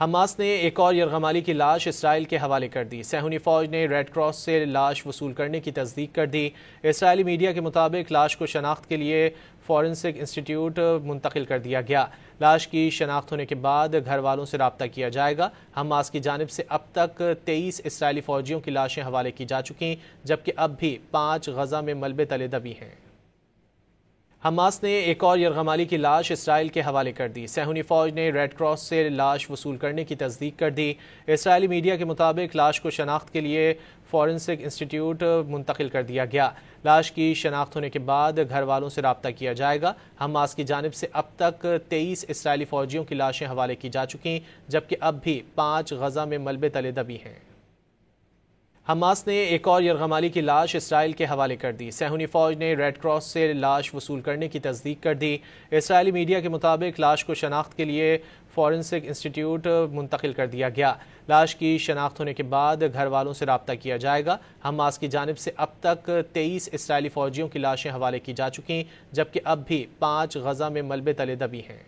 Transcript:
Hamas نے ایک اور یرغمالی کی لاش اسرائیل کے حوالے کر دی۔ صہیونی فوج نے ریڈ کراس سے لاش وصول کرنے کی تصدیق کر دی۔ اسرائیلی میڈیا کے مطابق لاش کو شناخت کے لیے فورنسک انسٹیٹیوٹ منتقل کر دیا گیا۔ لاش کی شناخت ہونے کے بعد گھر والوں سے رابطہ کیا جائے گا۔ حماس کی جانب سے اب تک 23 اسرائیلی فوجیوں کی لاشیں حوالے کی جا چکی، جبکہ اب بھی 5 غزہ میں ملبے تلے دبی ہیں۔ حماس نے ایک اور یرغمالی کی لاش اسرائیل کے حوالے کر دی۔ صہیونی فوج نے ریڈ کراس سے لاش وصول کرنے کی تصدیق کر دی۔ اسرائیلی میڈیا کے مطابق لاش کو شناخت کے لیے فورنسک انسٹیٹیوٹ منتقل کر دیا گیا۔ لاش کی شناخت ہونے کے بعد گھر والوں سے رابطہ کیا جائے گا۔ حماس کی جانب سے اب تک 23 اسرائیلی فوجیوں کی لاشیں حوالے کی جا چکی، جبکہ اب بھی 5 غزہ میں ملبے تلے دبی ہیں۔ حماس نے ایک اور یرغمالی کی لاش اسرائیل کے حوالے کر دی۔ صہیونی فوج نے ریڈ کراس سے لاش وصول کرنے کی تصدیق کر دی۔ اسرائیلی میڈیا کے مطابق لاش کو شناخت کے لیے فورنسک انسٹیٹیوٹ منتقل کر دیا گیا۔ لاش کی شناخت ہونے کے بعد گھر والوں سے رابطہ کیا جائے گا۔ حماس کی جانب سے اب تک 23 اسرائیلی فوجیوں کی لاشیں حوالے کی جا چکی، جبکہ اب بھی 5 غزہ میں ملبے تلے دبی ہیں۔